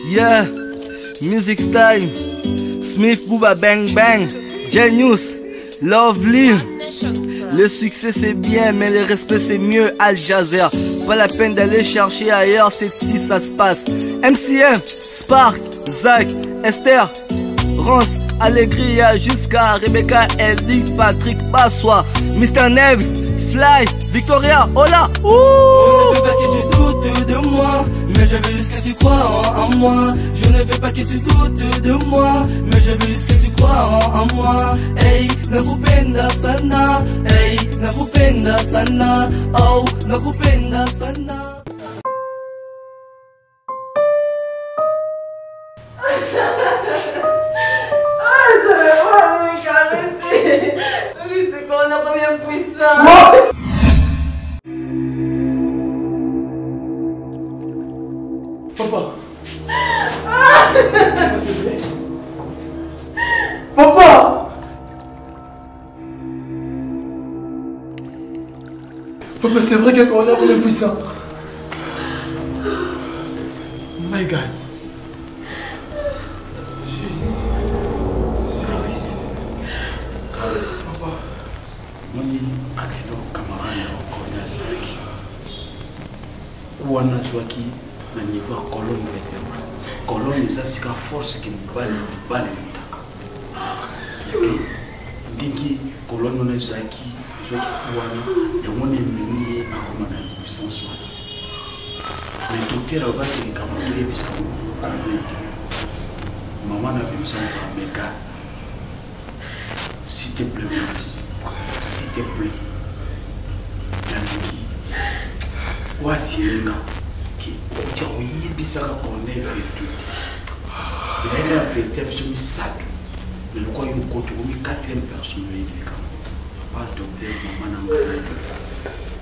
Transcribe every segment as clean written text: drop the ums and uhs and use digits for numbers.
Yeah, Music Style, Smith Booba Bang Bang, Genius, Lovely. Le succès c'est bien, mais le respect c'est mieux. Al Jazeera, pas la peine d'aller chercher ailleurs, c'est ici ça se passe. MCM, Spark, Zach, Esther, Rance, Allegria, jusqu'à Rebecca, Eldick, Patrick, Passois, Mr. Neves, Fly, Victoria, hola. Je ne veux pas que tu doutes de moi, mais je veux juste que tu crois en moi. Je ne veux pas que tu doutes de moi, mais je veux juste que tu crois en moi. Hey, nakupenda sana. Hey, nakupenda sana. Oh, nakupenda sana. C'est quand on a pas bien puissant. Papa. Papa. Papa, c'est vrai qu'on a pour le puissant. My God. Papa. Mon accident camarade encore à Slaki. Ou on a joué qui na niveau à colonne vertébrale. Colonne ça c'est la force qui balle dingi colonne on a joué qui wana et on est mené à comment la puissance. Mais docteur va te camarade bisa maman n'a pas besoin de méga. S'il te plaît mon fils, s'il te plaît. Voici le gars qui est bizarre qu'on est fait tout. Il a fait des personnes sad. Mais le quoi il y a 4e personne. Pas docteur, maman,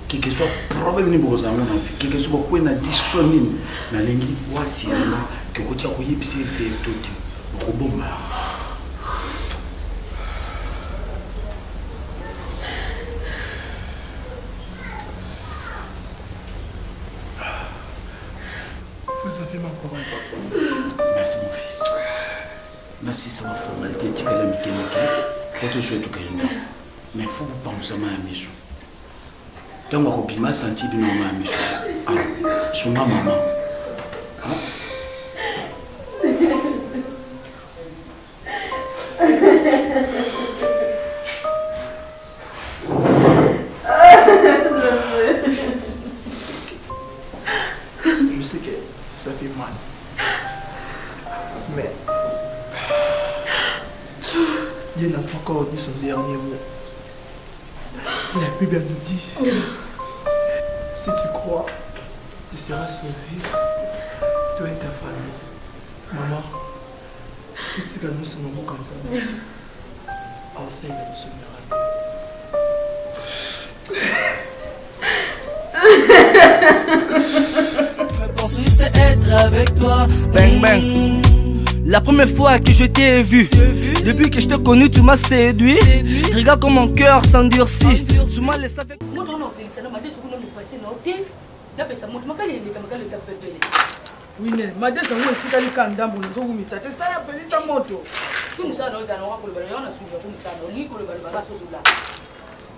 qui que soit problème ni bon amour, qui que soit quoi na discussion ni na lengi voici le gars qui est bizarre fait tout. Robot mal. Vous avez ma parole, papa. Merci mon fils. Merci, c'est ma formalité. Tu as la mécanique. Pour te jouer tout le monde. Mais il faut que vous pensiez à ma maison. Quand ma copine m'a senti bien dans ma maison. Ah, sur ma maman. Je sais que ça fait mal. Mais Dieu n'a pas encore dit son dernier mot. Il a pu bien nous dire, si tu crois, tu seras sauvé, toi et ta famille. Maman, tout ce que nous sommes comme ça, enseigne à nous sauver. Je pense juste être avec toi. Bang bang. La première fois que je t'ai vu, depuis que je t'ai connu, tu m'as séduit. Regarde comme mon cœur s'endurcit. Tu m'as laissé avec. Oui, mais madame, ça va être un candidat pour nous. Mais ça te sert à payer sa moto. Tout ça, nous allons pour le ballon. On a suivi comme ça. On y colle le ballon.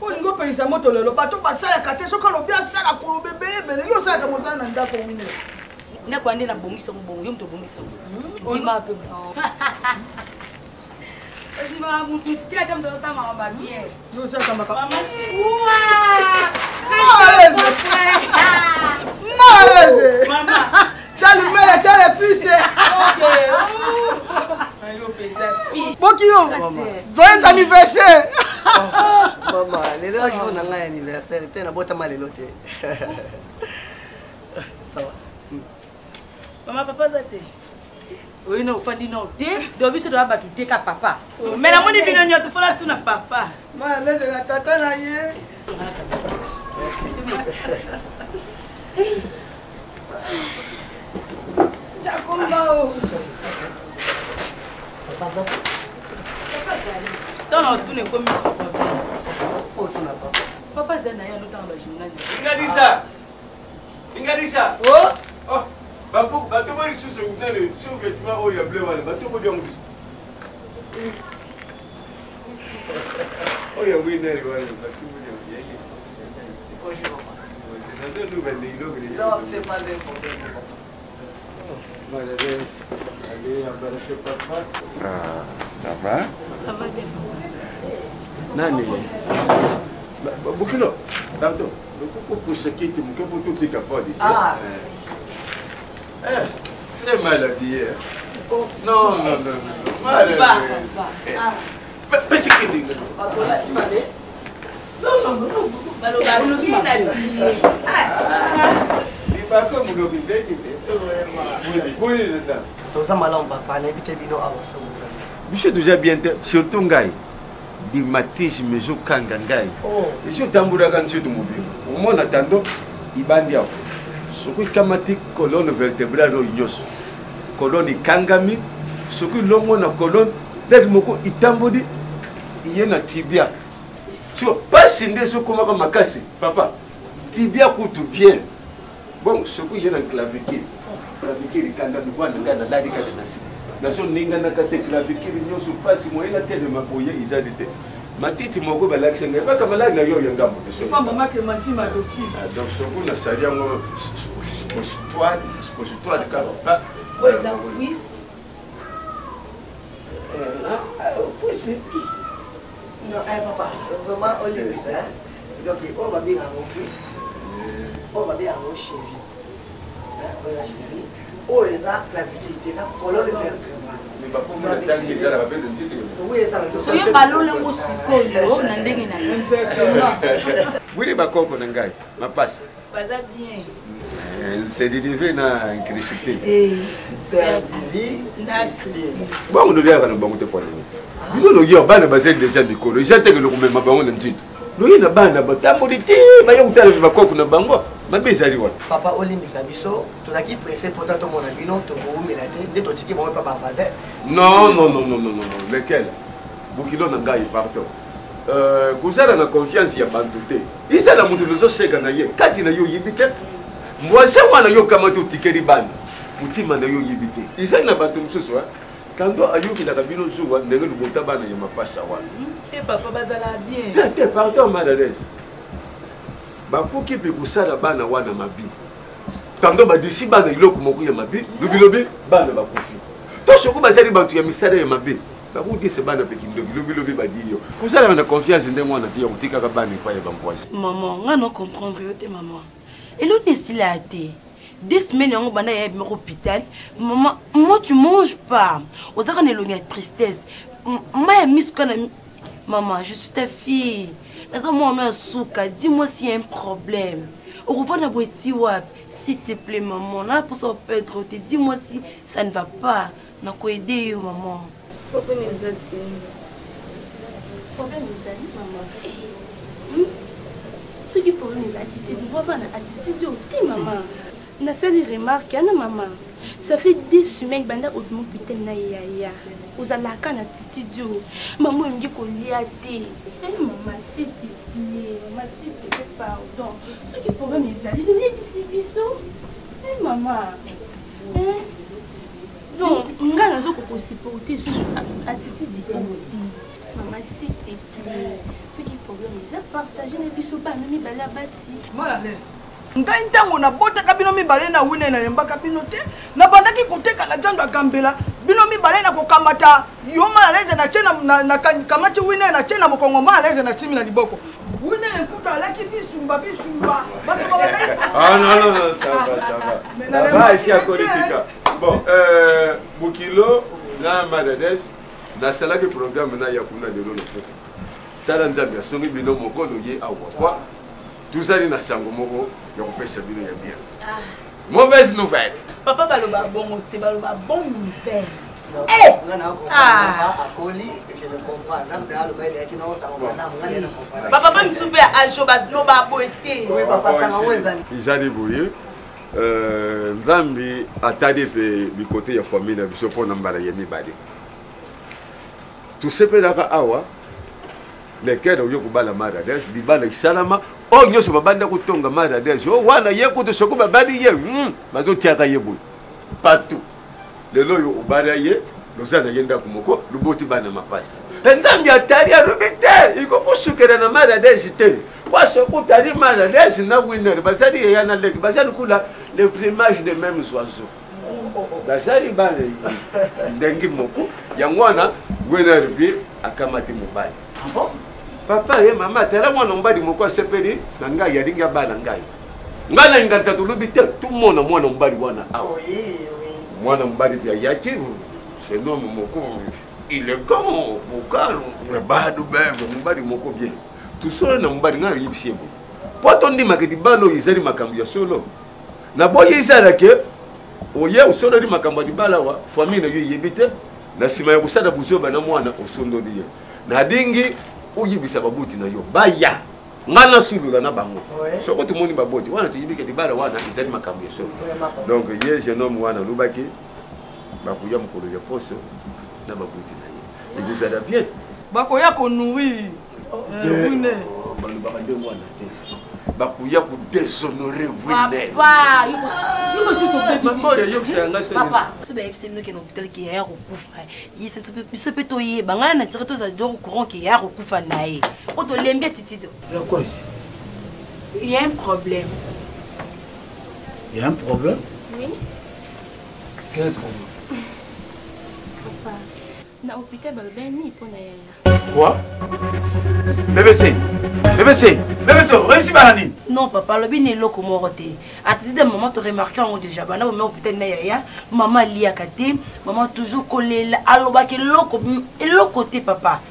On y paye sa moto. Le bateau passe à la carte. Ce qu'on a bien ça, la couleur bébé. Yo, ça commence à n'en d'accord. On a quoi on est dans bon mission bon. Yo, me bon mission. On m'a peu. On va vous tout tirer comme ça, maman va bien. Yo, ça m'a pas. Malaise. Maman. T'as le mère, t'as le fils. Ok. Bokio. Joyeux anniversaire. Maman, les gens jouent dans l'anniversaire. T'es na bota mal l'autre. Ça va. Maman, papa, ça t'est. Oui, non, faut dire non. Dobi se doit battre tes cas papa. Mais la monnaie vient de faire tout na papa. Malaise la tata là hier. Jacombao. Papa ça. Dans tout ne comme ça. Faut tout na papa. Papa zana ya lutanga gymnase. Ingadisa. Ingadisa. Oh. Oh. Bapo, bato bali susu nene, sur vêtement oyo ya bleu wana, bato ko diango. Oyo winner wana, bato ko diango. C'est une nouvelle ligne. Non, c'est pas important. Allez, embarrassez papa. Ah, ça va? Ça va bien. Nani? Bukilo, pardon. Le coucou pour ce qui est mon capo tout est capable. Ah. Très mal habillé. Non, mal habillé. Mais c'est qui dit? Non. Monsieur déjà bien, surtout Ngaï. Di matich mezo kanga Ngaï. Et je tamboura quand tu te mobile. Au moins attendant, il bandia. Ce qui kamati colonne vertébrale yos. Colonne kangami, ce qui l'homme na colonne, d'être itambodi, il y a na tibia. Tu pas sindé ce comment comme makasi, papa. Tibia coûte bien. Bon, ce qui y a na clavicule. Clavicule kanga du bois na la dika de nasi. Naso ninga na kate clavicule nyoso pasi mo ina tele maboye izadite. Matiti moko ba l'action pas comme là na yo yanga mo. Pas maman que manti ma dossier. Donc ce qu'on a sali ngo expositoire de carapa. Ouais, ça oui. Non, papa, vraiment, on est ça. Donc, on va bien en cuisse. On va bien en cheville. On a cheville. On les a la vitalité, ça, colonne vertébrale. Mais pas pour moi, la taille, ça va bien de dire. Oui, ça va bien. So yo balo le mo sikoyo na ndenge na yo. Oui, les bakoko nangai, ma passe. Pas bien. C'est divin na incrédulité. C'est divin. Bon, on devient un bon point. Nous nous y a bana basé déjà mikolo. J'attends que le même bango n'entend. Nous y a bana batambo de ti, ba yo mutala bakoko na bango. Mabezali wa. Papa olimbisa biso, tozaki pressé pour toi mon abino to boumela te, de to tiki bon papa bazé. Non. Lequel? Bukilo nangai partout. Kuzala na confiance ya bantu te. Isa na mutu lozo seka na ye. Kati na yo yibite. Mwase wana yo kama tu tikeri bana. Mutima na yo yibite. Isa na bantu msusu wa. Kando ayuki na kabino zuwa ndenge lubota bana ya mapasha wana. Te papa bazala bien. Te pardon madalès. Bakoki pe kusala bana wana mabi. Kando badisi bana iloko moko ya mabi, lobi bana bakufi. To soko bazali bantu ya misala ya mabi. Bakoki se bana pe kindobi lobi badiyo. Kusala na confiance ndenge wana te ya kutika ka bana kwa ya bampoise. Maman, nga no comprendre yo te maman. Et l'on est si là te. 2 semaines on va aller à l'hôpital. Maman, moi tu manges pas. Aux arts on est loin de tristesse. Maman, je suis ta fille. Laisse-moi un souka. Dis-moi s'il y a un problème. Au revoir na s'il te plaît maman. Là pour ça Pedro, dis-moi si ça ne va pas. Na ko aider yo maman. Problème maman. Ce qui problème les attitudes, tu vois pas la attitude de maman. Na sali remarque na maman. Ça fait 10 semaines banda au mon putain na yaya. Vous allez la canne attitude. Maman me dit qu'on y a été. Maman s'il te plaît, maman s'il te plaît pardon. Ce qui problème les attitudes, les bisous. Maman. Non, nga nazo ko supporter attitude de maman s'il te plaît. Ce qui problème les a partagé les bisous pas nami bala basi. Mal à l'aise. Ngai ntango na bota kabino mibale na wine na yemba kabino te na bandaki koteka na jando akambela bino mibale na kokamata yo mal à l'aise na chena na kamati wine na chena mokongo mal à l'aise na timi na liboko wine nkuta laki bisumba bato babana. Ah non, ça va. Ça va ici à Politica. Bon, Bukilo na Madades na sala ke programme na ya kuna de lolo poko. Tala nzambe songi bino moko no ye awa kwa. Tout allez na sango moko ya kopesa bino ya bien. Mauvaise nouvelle. Papa baloba bon te baloba bonne nouvelle. Je ne comprends pas. Papa pas me souper à Joba no ba boete. Oui papa ça va wezani. Izali boye. Nzambi atade pe bi côté ya famille na biso pona mbala yemi bade. Tout ce pe daka awa lesquels ont eu la Madades, di bala salama, oh nyoso babanda kutonga Madades, oh wana ye kuto soko babadi ye, bazo tiaka yebu. partout. Le loyo au baraye, nous allons y aller pour le boti bana mapasa. Nzambi atari arubite, iko kusukera na maladezi te. Parce que tari maladezi na winner, basadi yana leki, basadi kula le plumage des mêmes oiseaux. Basadi bana ndengi moko, yangwana winner bi akamati mobali. Papa et maman, tera mwana mbadi moko sepeli na ngai yaringa bana ngai. Ngana ingata tulubite tout le monde mwana mbadi wana. Oui. Mwana mbadi bia yaki, c'est non moko. Il est comme Bokalo, le bado mbadi moko bien. Tout ça na mbadi nga yibisiebo. Poto ndima ke dibalo izali makambo ya solo. Na boye izala ke oye osolo di makambo dibala wa famille na yo yebite na sima ya kusada buzoba na mwana osondo diye. Na dingi oyibisa babuti na yo. Baya. Ngana sulula na bango. Soko tumoni babuti wana tuyibike dibala wana izali makambo ya solo. Donc ye jeune homme wana lubaki bakuya mukolo ya poso na babuti. Et vous allez bien. Bakoya ko nourrir. Wine. Bakoya ko déshonorer Wine. Papa, il me suis sauvé. Papa, ce bébé c'est nous qui nous peut qui est au kufa. Il se peut toyer. Bangana na tire tous à deux au courant qui est au kufa nae. On te l'aime bien titido. Il y a quoi ici? Il y a un problème. Il y a un problème? Oui. Quel problème? Papa. Na hôpital bébé ni pour na. Quoi? BBC, réussi banani. Non papa, le bien est loco moroté. À titre de maman te remarqué en déjà bana au hôpital na ya. Maman lia kate, maman toujours collé aloba ke loco et loco te papa.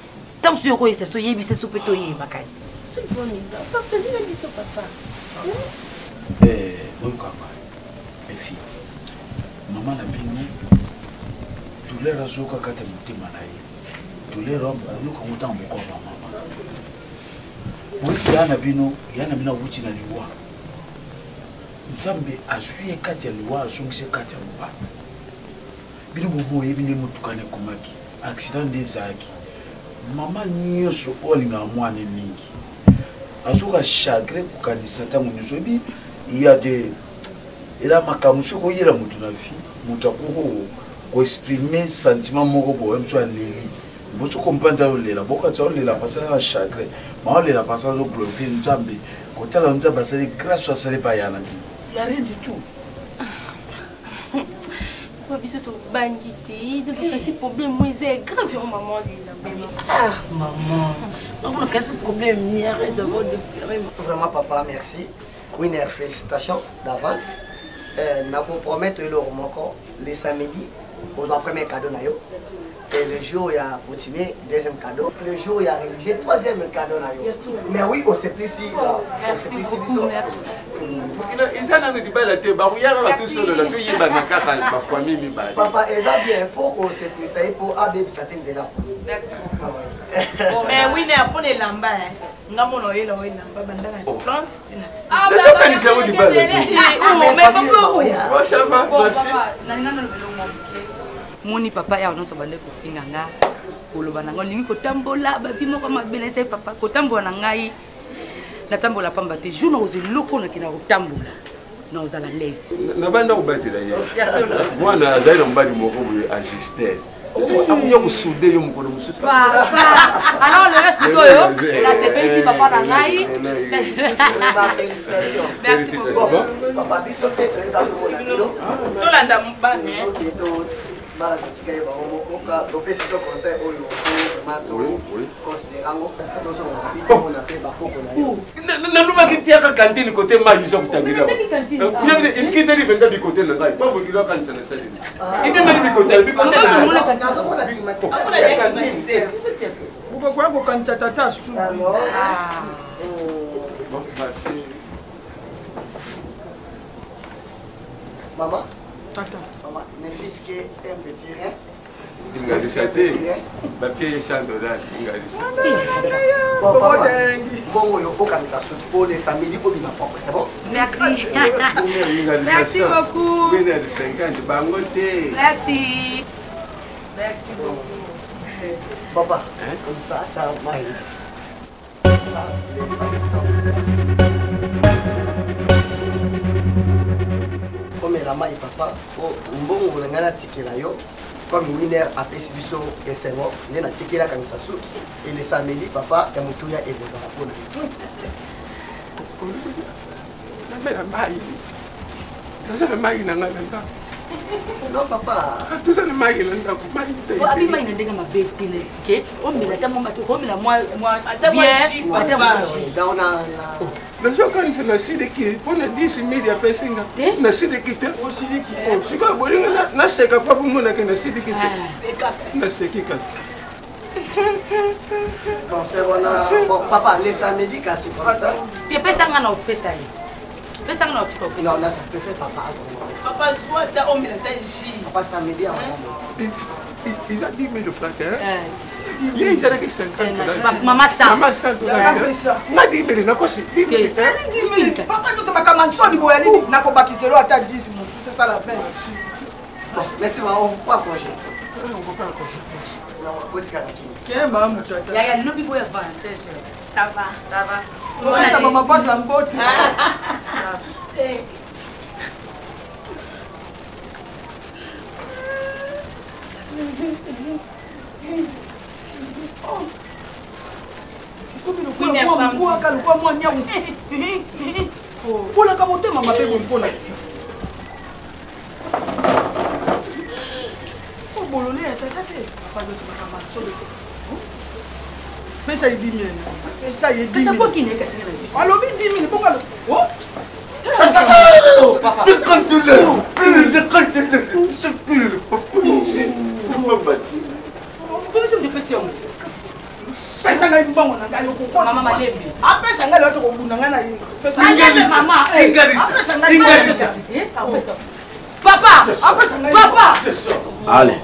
Tam sur quoi c'est so yebi c'est so petoyer bakasi. C'est bon mise. Papa, je n'ai dit ça papa. Oui papa. Mes filles. Maman la bino. Douleur azoka kata motema na ye. Douleur ayoka muta moko mama. Wiki yana bino yana mina wuti na liwa. Nzambe azwi kati ya liwa azongise kati ya mba. Bino bobo yebine mutukane komaki. Accident ndezaki. Mama nyoso olinga mwana mingi. Azoka chagrin kukanisa tangu nyosobi il y a des et là makamuso ko yela mutu na vie mutakoko ko exprimer sentiment moko bo emso aleli boso comprendre lela boka tsa lela pasa chagrin ma lela pasa zo glorifier nzambe ko tala nzambe sale grâce à sale pa yana il y a rien du tout. Quoi biso to bandité de casser problème moi c'est grave maman Ah maman. On a cassé problème ni arrête de votre Vraiment papa merci. Winner félicitations d'avance. N'a pas promettre le remontant les samedis pour le premier cadeau na yo. Et le jour où il y a continué, deuxième cadeau. Le jour où il y a rédigé, troisième cadeau na yo. Mais oui, on s'est pris ici. Merci beaucoup. Ils en ont dit bah la tête, bah il y a tout seul là, tout y est bah ma carte, ma famille mi bah. Papa, ils ont bien, il faut qu'on s'est pris ça pour abder certaines étapes. Merci beaucoup. Mais oui, mais après les lambas, nga mono yelo lamba bandana plante tina. Déjà quand ils sont dit bah la tête. Mais papa, ça va, merci. Nanga no velo mo. Moni papa ya onso bande ko finganga. Koloba nango lingi ko tambola ba bimo ko mabele sai papa ko tambola ngai. Na tambola pamba te jour oze loko na kina ko tambola. Na ozala laisse. Na banda ko batira ye. Ya solo. Mwana azali mbali moko boye assister. Akuya kusude yo mukolo mususu. Papa. Alors le reste yo, là c'est pas ici papa na ngai. Félicitations. Merci beaucoup. Papa, biso te dans le monde. Tolanda mbane. Bala katika hiyo bamoka dopesa so conseil oyo mato considérant dozo ngapita mona pe bakoko na yo na luma kitia ka kantine côté ma yiso kutangira bien ikite li benda bi côté na ngai pas vous kilo kan sana sali ide mali bi côté na mona kanzo mona bi kantine buko kwa ko kanta tata su maman tata mes fils qui un petit rien. Il a dit ça, papier $100. Il a dit ça. Bon, pour les samedis, c'est bon. Merci. Merci beaucoup. Il a dit 50, bangoté. Merci. Merci beaucoup. Papa, comme ça, t'as mal. Ça, les 5 ans. Combien là? la maille papa mbongo ngana tikela yo comme winner apesi biso SMO nena tikela kanisa suki et le samedi papa ya mutuya evoza la pona la maille la maille na ngana non papa tout ça le maille là maille c'est abi maille ndenge mabete ne ke o mila ta mama to ko mila moi bien papa daona le jour quand je ne sais de qui on a 10 000 ya pesinga na sais de qui te o sidi qui oh c'est quoi bolinga na c'est ka papa mona que na sais de qui na c'est qui casse bon c'est bon papa les samedi kasi comme ça tu pesa ngana opesa yi pesa ngana otiko non là ça peut faire papa papa soit ta homme la taji papa samedi à ils ont 10 000 francs hein il y a que 50 maman ça na 10 000 na kosi 10 000 papa tout ma kamansoni boyali na ko bakizelo ata 10 mon c'est ça la peine bon merci maman on vous pas projet on va pas accrocher non faut dire que maman tata ya lobi boya va ça va on ça maman passe en botte polaka motema mabe bompona obolole ya tata te pesa yedimiene pesa yedimiene alobi 10 000 bongalo je compte pesa ngai mbongo na ngai okokona mama malembe apesa ngai loto kobunda ngai na yingo pesa ngai mama apesa ngai papa allez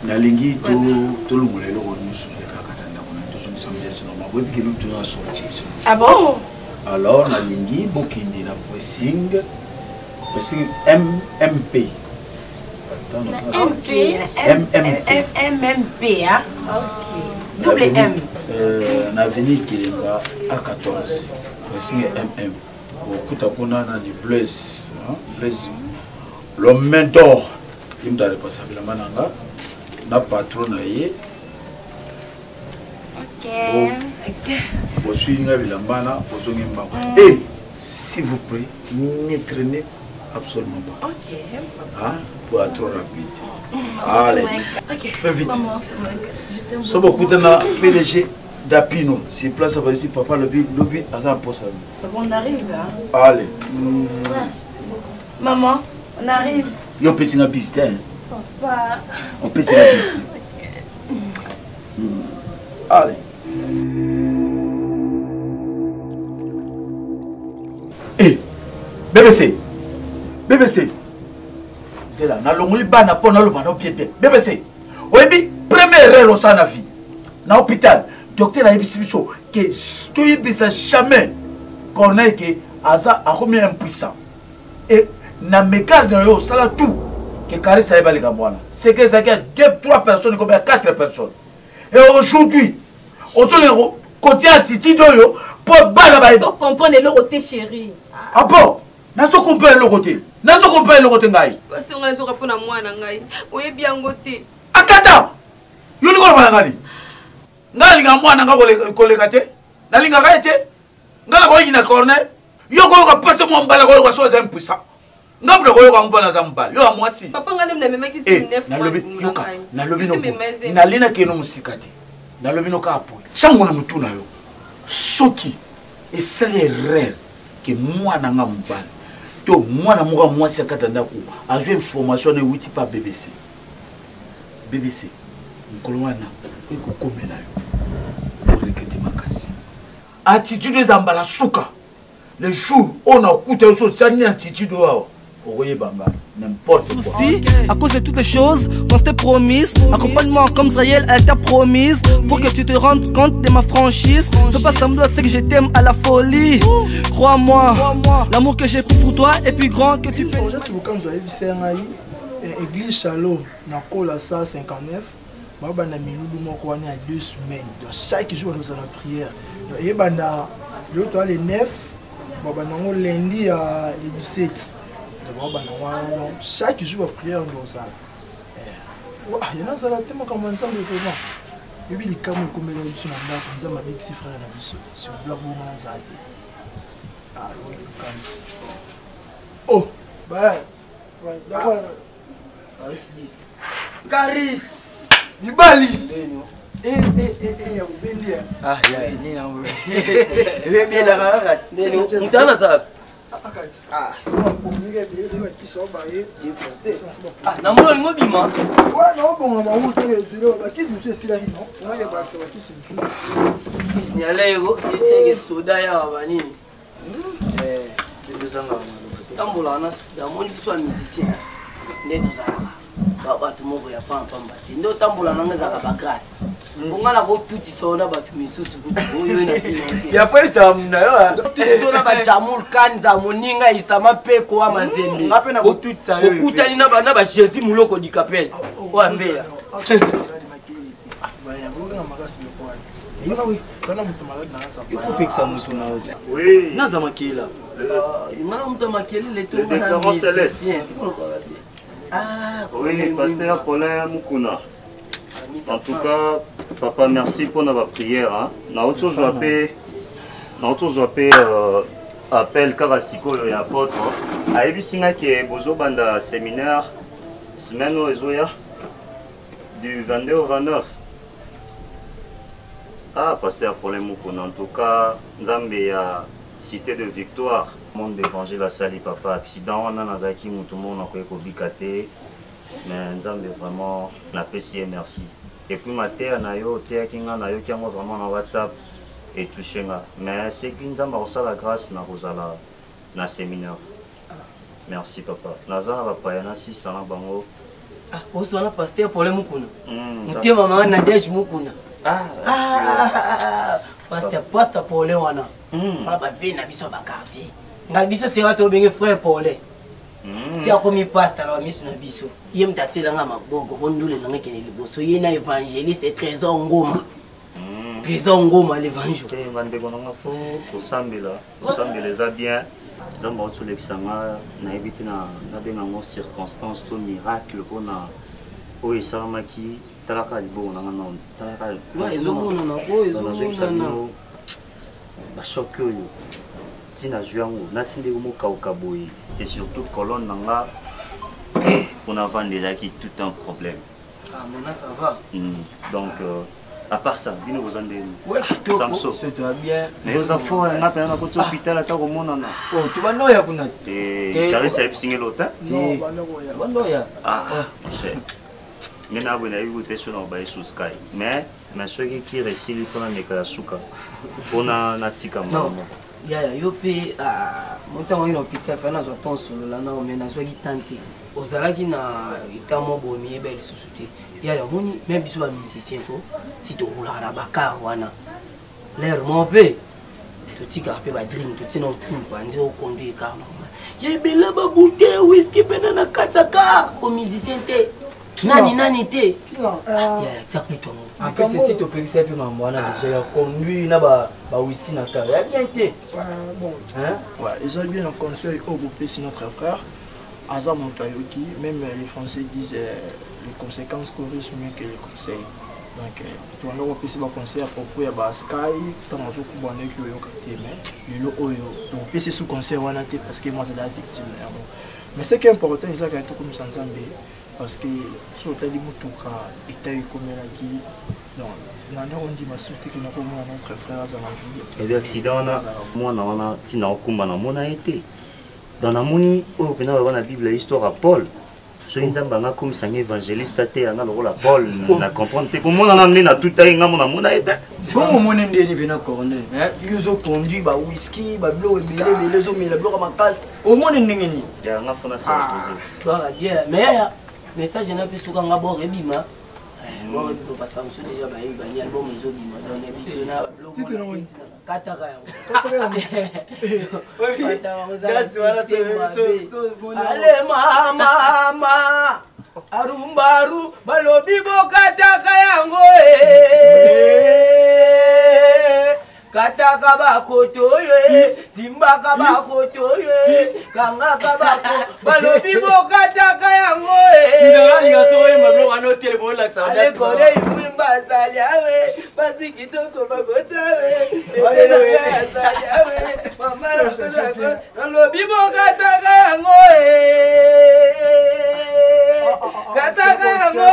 nalingi to lungula eloko nyonso kaka tanda kuna to somsamdia sino maboyi kilo to na sorti ah bon alors nalingi bokindi na pressing MMP MMP hein? Ok. Double M. Na avenue Kilemba A14 pressing MM okuta kuna na ni Blaise l'homme mentor imda repassa bila mananga na patron na ye Ok. Vous suivez Vilambana, vous et s'il vous plaît, ne traînez absolument pas. Ok. Hein? Pour être trop rapide. Allez. Ok. Fais vite. C'est beaucoup de PDG d'Apino. Si place à ici, papa, le but à la poste. On arrive là. Allez. Maman, on arrive. On peut s'y piste. Papa. On peut s'y piste. Allez. Eh, BBC. C'est là, na longoli bana po na loba na pied. BBC. Oyebi première erreur au sana vie. Na hôpital, docteur a yebisi biso que to yebisa jamais connaît que aza a remis impuissant. Et na mégarde yo sala tout que Karisa eba les gamwana. C'est que ça y a 2-3 personnes comme 4 personnes. Et aujourd'hui, on se le côté attitude yo pour bana ba faut comprendre le côté chéri. Ah bon? Naso comprendre le côté. Naso comprendre le côté ngai. Parce que on a zo na mwana ngai. Oye bien ngote. Akata. Yo ni ko ba ngali. Ngali nga mwana nga koleka te. Nalinga ka te. Ngala ko yina corner. Yo ko ka passe mo mbala ko ka soza impuissant. Ngabula ko yo ka mbala za mbala. Yo amwati. Papa ngale mna memaki si 9 mois. Na lobi no. Na lina ke no musikate. Na lobi no ka apo. Chango na mutuna yo. Soki et c'est l'erreur que moi n'a pas mbala. To mwana muka mwasi akatanda ku azwe information ne witi pa BBC mkolwana eko komela yo reketi makasi attitude zambala suka le jour on a coûté au sani attitude wa oye bamba n'importe quoi souci à cause de toutes les choses qu'on s'était promise. Accompagne-moi comme Zayel elle t'a promise pour que tu te rendes compte de ma franchise. Fais pas semblant, c'est que je t'aime à la folie. Crois-moi, l'amour que j'ai pour toi est plus grand que tu peux. Église Shalom, na kola 159. Baba na milulu moko wana à 2 semaines. Donc chaque jour nous allons prière. Et banda le 9, baba nango lundi à le 17. chaque jour va prier dans ça. Il y a ça là tellement comme ça le vraiment. Et puis les cameras comme les gens sont là, comme ça ma big si frère la biso sur blog moment ça. Ah oui, oh, bah, d'accord. Caris, Nibali. Ah, ni na wewe. Wewe bila haraka. Ndio, mtana sababu. Ah, na mulo ngobima. Ouais, non, bon, ma route est zéro. Qui c'est monsieur Silari, non? On a y a pas ça, qui c'est monsieur? Signalego, c'est que soda ya bani. Tambola na soda, mon biso musicien. Ne tozala. Bato moko ya pamba te. Ndo tambola na ngeza ka grâce. Ngala ko tuti sona bato misusu oyo na pino. Ya pesa mna yo. Tuti sona ba jamul kanza moninga isama peko wa mazembe. Ngape na ko tuti sa yo. Okutani na bana ba Jésus muloko di kapel. Wa mbeya. Il faut que mutu na osi. Oui. Naza makila. Imana mutu makila le tout. Le déclarant céleste. Ah, oui, pasteur Paulin Mukuna. En tout cas, papa, merci pour notre prière. Hein. Naoto Joapé appel Karasiko et apôtre. Aïbi Singa qui est Bozo Banda séminaire, semaine au Ezoya, du 22 au 29. Ah, pasteur Paulin Mukuna. En tout cas, Nzambe a cité de victoire. Monde d'évangile à Sali papa accident on a nazaki tout le monde a fait kobikate mais Nzambe vraiment na pesi merci et puis matin na yo te kinga na yo kiango vraiment na WhatsApp et touché nga mais c'est que Nzambe a la grâce na rozala na séminaire merci papa nazana papa yana 600 na bango ah osona pasteur Paulin Mukuna muté maman na Nadège Mukuna pasteur Paulin wana ala ba vie na biso ba quartier nga biso sera to benge frère Paulin ti akomi pasteur la miso na biso ye mtatela nga maboko ondule na ngekene liboso ye na évangéliste Trésor Ngoma Trésor Ngoma l'évangile te bandeko nanga fo kosambela eza bien nzambe otolekisanga nayebi te na benga ngo circonstance to miracle mpona oyo esalamaki talaka libongo nanga nano talaka ezomonana oyo ezomonana bashoke oyo tina juango natinde mokauka boye et surtout colonne nanga on a vendu qui tout un problème. Ah maintenant ça va. Donc à part ça, bino vous en donnez. Ouais, Samso. C'est toi bien. Mais aux enfants, on a payé un côté hôpital à tout le monde. Oh, tu vas noyer qu'on a. Et carré ça signé l'autre. Non, va noyer. Ah, cher. Mais là, vous avez vu que sur le sous sky. Mais ceux qui réussissent, il faut les kasuka. On a natika maman. Ya yo pe montant en hôpital fana zo ton solo la na mais na zo ki tante ozalaki na itamo bomi ebel susute ya moni même biso ba musicien ko si to roula na bakar wana l'air mon pe to tika pe ba drink to tina drink ba nzi o conduire car normal ye bela ba bouteille whisky pena na kataka ko musicien te nani te ya takuto après ceci to pexer pe mambo na déjà conduire na ba whisky na car ya bien te bon hein ouais ils ont bien un conseil au groupe si notre frère Azam Montayoki même les Français disent les conséquences corrigent mieux que les conseils donc tu vas nous passer un conseil à propos ya ba sky tant mazo kubana ki yo kakte mais le oyo donc passer sous conseil wana te parce que moi c'est la victime mais c'est qui est important c'est que tout comme ça ensemble parce que sur ta limutuka eta ikomela ki donc nana on dit masuti que na komona notre frère za na vie et l'accident na mona wana tina okumba na mona été dans la moni oyo pena ba na Bible histoire à Paul so nzamba nga comme sang évangéliste te nga lokola Paul na comprendre te pour mona na mena tout ay nga mona été bon mona ndeni bena corner hein ils ont conduit ba whisky ba blo ebele zo mela blo ma casse au mona ndengeni ya nga fona ça poser toi bien mais ça je n'ai pas su quand ngabo rebima moi je pas ça monsieur déjà ba yibani album zo bima donc ebisona blo kataka ale mama arumbaru balobi bokataka yango Kataka bakotoye, Zimbaka bakotoye, Kangaka bako, Balobibo kataka yango. Il y a soé ma blonde à notre téléphone là que ça va dire. Allez, Imba Saliawe, Pasikito Kobagotawe, Saliawe, Mama Balobibo kataka yango. Kataka yango.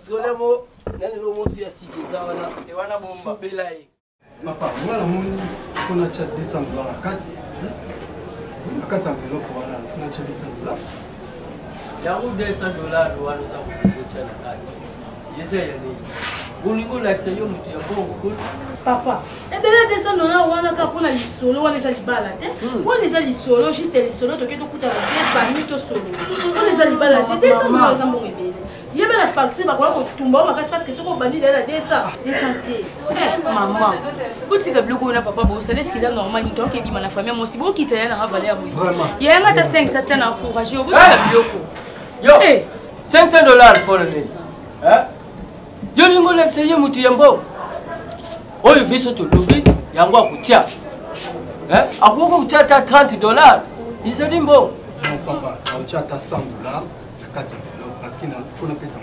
Solemo, Nalo Mosu ya Sikiza wana, Ewana Bomba Belai. Papa, moi la monnaie, il faut que tu aies $200 à 4. À 4 enveloppes, voilà, il faut que tu aies $200. Il y a $200 à nous avons fait la carte. Je sais, il y a des. Vous n'avez pas l'accès, vous n'avez pas beaucoup. Papa, et bien là, $200, on a pour les solo, on les a dit balader. On les a dit solo, juste les solo, donc il y a des familles qui solo. On les a dit balader, $200 à mon réveil. Il y a la facture, parce que maman, parce que ce qu'on banni là, des santé. Maman, vous dites que le papa, vous savez ce qu'ils ont normal, il y a la famille, moi aussi, vous qui êtes là, valeur. Il y a un 5, ça tient à encourager. Yo, $500 pour le nez. Yo, nous avons essayé de faire oh, il faut que tu l'oublies, il y a un coup. À quoi tu as $30? Il s'est dit bon. Non, papa, tu as $100 à 4 parce qu'il faut ne pas s'en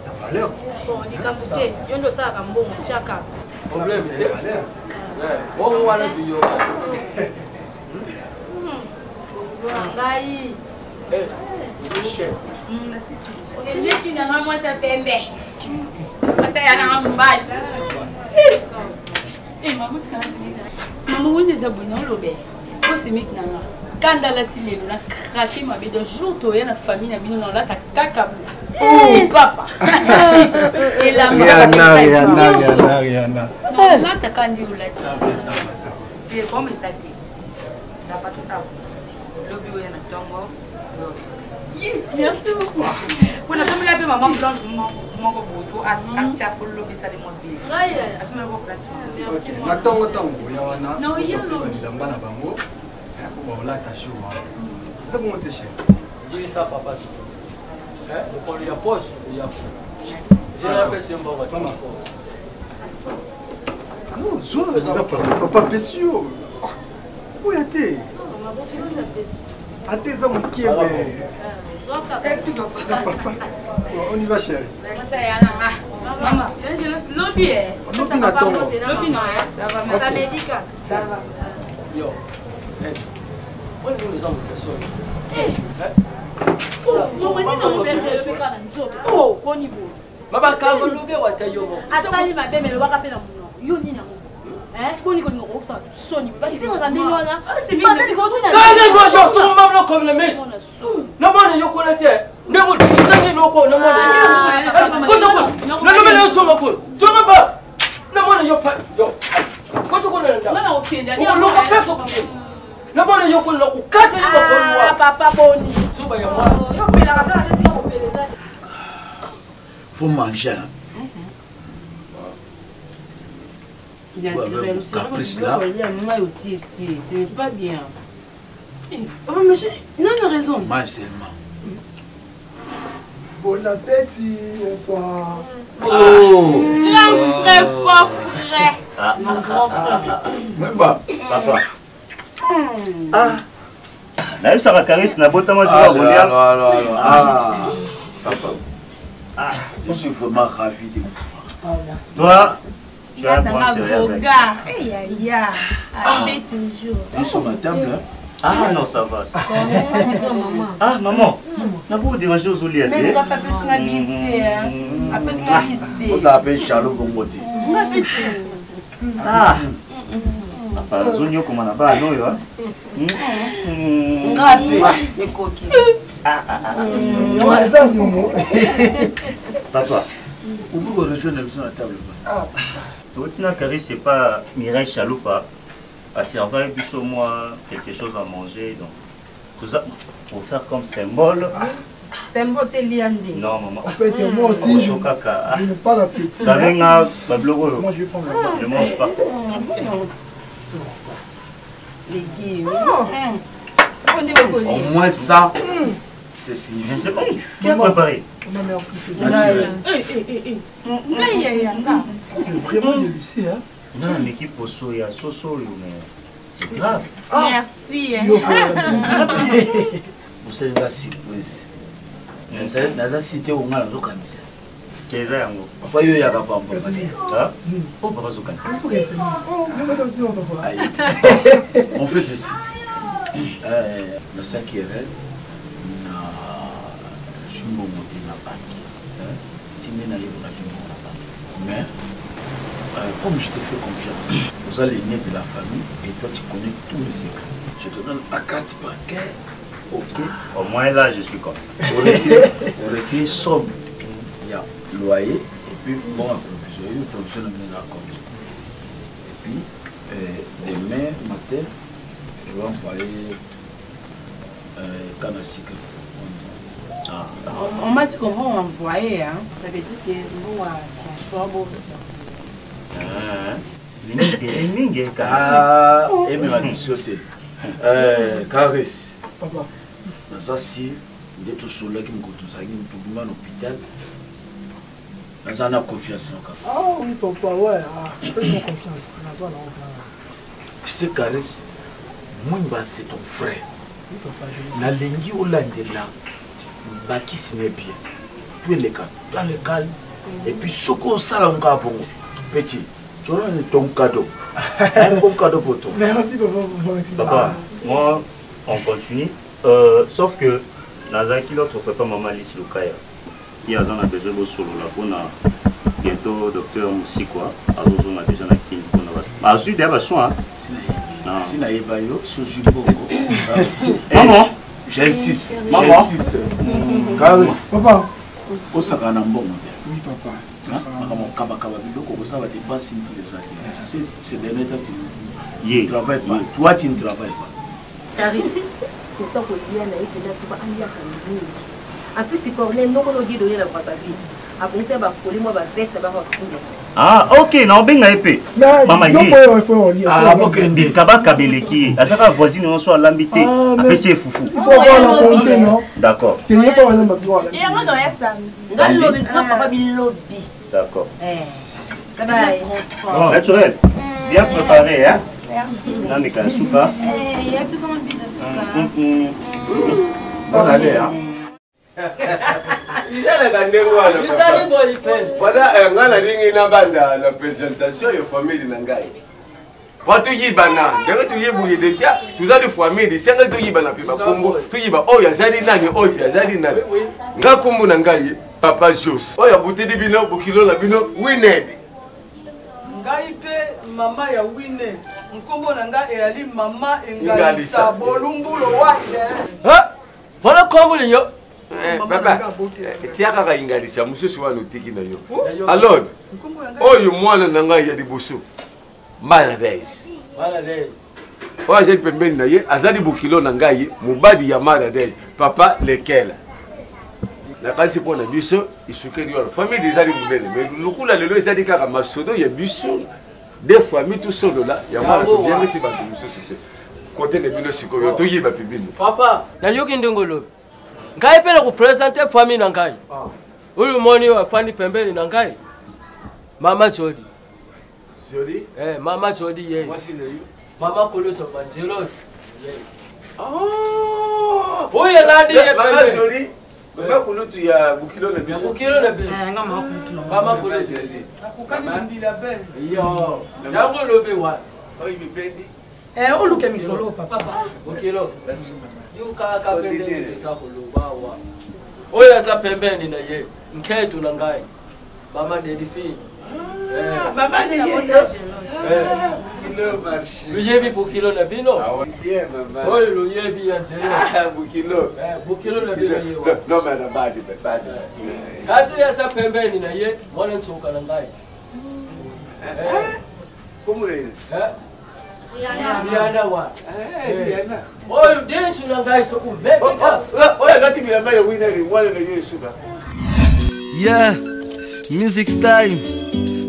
ta valeur. Bon, on dit qu'à côté, il y a un dossier à Cambo, tu as qu'à. Problème, c'est la valeur. Bon, on va le dire. Il est cher. C'est lui qui n'a pas moi ça fait bien. Parce qu'il y a un mal. Eh, maman, tu as maman, on est abonnés au lobby. Pour se mettre dans là. Quand dans la télé, on a craqué ma vie de jour, tu as la famille, on a ta caca. Oh, papa. Et la maman. Rien. Non, là, tu as quand dit où là. Ça va. C'est comme ça. Ça pas tout ça. Le bureau est dans ton yes, merci beaucoup. Pour la famille, la maman blanche, mon beau, à pour le lobby, ça les monte bien. Merci. Non, il y a c'est bon, t'es cher. Dis ça, papa. On lui a poche, il y a. J'ai l'impression que non, soit, papa, précieux. Où est-il? À tes hommes qui est. On y va, chérie. Maman, je laisse lobby. Lobby n'attend pas. Lobby non, ça va, ça médical. Yo. On est les hommes de Maman, quand vous l'oubliez, vous êtes yo. Asali ma belle, mais le waka fait la mouno. Yo ni na mouno. Poni ko ngoko sa soni. Parce que on a dit là. C'est pas même quand tu as. Quand yo tu m'as comme le mec. Non moi yo connaissez. Ne vous savez loko non moi. Quand tu non le le tu m'as quoi. Tu m'as pas. Non moi yo pas yo. Quand tu connais là. Non OK, on le fait ça. Non moi yo connais loko. Quand tu m'as moi. Papa boni. Tu vas y moi. Yo pe la gare c'est qu'on peut les. Faut manger. Il y a caprice là. Ce n'est pas bien. Non, non, raison. Mal seulement. Bon appétit, bonsoir. Oh! Grand frère, fort frère. Mon grand frère. Même pas. Papa. Ah. Là, ça va caresser la botte à moi. Alors. Papa. Je suis vraiment ravi de vous voir. Toi, tu as un point sérieux. Ils sont à table, hein? Ah non, ça va. Ah, maman, n'a pas dérangé aux ouliers. Mais papa peut se visiter. Vous avez Charlot pour monter. Ah. Papa, Zonio, comment on a pas non, là? Papa. Vous vous rejoignez à la table. Votre carré, c'est pas Mireille Chaloupa. À servir au moins quelque chose à manger. Donc, tout ça pour faire comme symbole. Symbole Téliandé. Non, maman. En fait, moi aussi, je n'ai pas l'appétit. Moi, je vais prendre je ne mange pas. Légumes. Au moins ça, c'est significatif. Qui a préparé? C'est vraiment délicieux, hein? On a une équipe au Soya, Soso, mais c'est grave. Merci. Vous savez la surprise. Naza cité au mal au cancer. C'est ça, yango. Papa yo ya papa. Ah? Oh papa zo cancer. On fait ceci. Na sakirel na jimbo moti na banki. Timé na yebo na jimbo na banki. Mais comme je te fais confiance, vous allez l'aîné de la famille et toi tu connais tous les secrets. Je te donne la carte bancaire. Ok. Au moins là, je suis comme. On retire somme. Il y a loyer et puis bon, provision, provision de la compte. Et puis, demain matin, je vais envoyer Kanasik. On m'a dit comment envoyer, hein. Ça veut dire que nous, transport beau. Et même à discuter. Caris. Papa. Dans si il est tout seul là qui me coûte ça, qui me trouve mal à l'hôpital. Dans un confiance. Ah oui, papa, ouais. Fais-moi confiance. Tu sais, Caris, moi, c'est ton frère. Oui, papa, je sais. Na lengi olandela baki sine bien. Tu es le cas, dans le calme. Et puis, ce qu'on sait là, on a bon petit. Tu auras ton cadeau. Un bon cadeau pour toi. Merci, papa. Papa, moi, on continue. Sauf que Nazaki l'autre fait pas maman Alice Lukaya. Il y a besoin de solo là pour bientôt docteur Moussikwa. Alors on a déjà qui pour nous. Ensuite il y a besoin. Si na yebayo so Julibongo. Maman, j'insiste. Maman. J'insiste. Caris. Papa. Au sakana mbongo. Oui, papa. C'est dernier temps tu ne travailles pas. Toi tu ne travailles pas. Caris. Pourtant, il y a un peu si Corneille, non, on dit donner la boîte à vie. Après ça, va coller moi, va veste, va ah, ok, non, ben, épée. Maman, il ah, ok, il kaba kabeleki. À chaque voisine, on soit l'ambité. Après, c'est foufou. Il faut avoir la volonté, non? D'accord. Tu n'es pas allé maintenant. Et moi, dans un samedi. Dans le papa, il lobby. D'accord. Ça va, naturel. Bien préparé, hein? Non, mais quand soupa. Il y a plus comment de business. Bonne année, hein? Il y a la la présentation de la famille de Nangaï. Quand tu y bana, tu y bouillé de ça, tu as des familles, des cinq tu y bana, puis Combo, tu y vas, oh, Yazadi Nani, oh, Yazadi Nani. Ngakumu Nangaï, Papa Jos. Oh, il y a bouté de bino, Bukilo, la bino, Wined. Ngai pe mama ya Wined. Nkombo nanga eyali mama engalisa bolumbulo wande. Voilà comment les yo. Papa, tiaka ka ingalisa mususu wa lotiki na yo. Alors, oyo mwana nanga ya dibusu. Maradez. Maradez. Oya j'ai pembeni na ye, azali bukilo na ngai, mubadi ya Maradez. Papa lequel? Na kanti pona biso, isukeli wa famille des ali mudele. Mais lukula lelo ezali kaka masodo ya biso. Des familles tout solo là, ya mwana to bien si ba mususu te. Côté de bino sikoyo to yiba pibino. Papa, na yoki ndongolo. Ngai pele ku presenter famille na ngai. Uyu moni wa fani pembeni na ngai. Mama Jody. Jody? Mama Jody ye. Mwasi na yo. Mama Koloto Bangelos. Ah! Oye landi ye pembeni. Mama Jody. Mama Koloto ya bukilo na biso. Bukilo na biso. Mama Koloto. Akukani mbila ben. Yo. Yango lobe wa. Oyi bipendi. Oluke mikolo papa. Bukilo. Yuka ka pembeni za kulubawa. Oya za pembeni na ye. Mketu na ngai. Mama Delphine. Mama ni Kilo marché. Luyebi bukilo na bino. Bien maman. Oye luyebi ya nzelo. Bukilo. Bukilo na bino ye. Non mais na badi badi. Kaso ya za pembeni na ye. Mwana nsoka na ngai. Como é? Rihanna wa. Rihanna. Oh, dance na ngai so ku make it up. Olha, não tive a meia winner em one na yesu ba. Yeah, music style.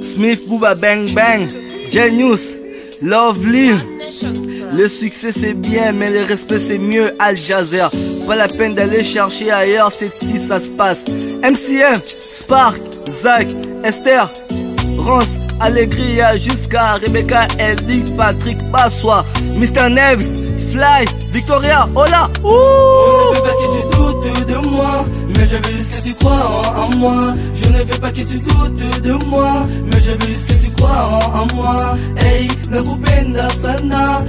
Smith Booba Bang Bang. Genius, Lovely. Le succès c'est bien, mais le respect c'est mieux. Al Jazeera. Pas la peine d'aller chercher ailleurs, c'est ici ça se passe. MCM, Spark, Zach, Esther, Rance, Allegria jusqu'à Rebecca, Eldick, Patrick, Bassois, Mr. Neves, Fly, Victoria, hola. Je ne veux pas que tu doutes de moi, mais je veux juste que tu crois en moi. Je ne veux pas que tu doutes de moi, mais je veux juste que tu crois en moi. Hey, nakupenda sana.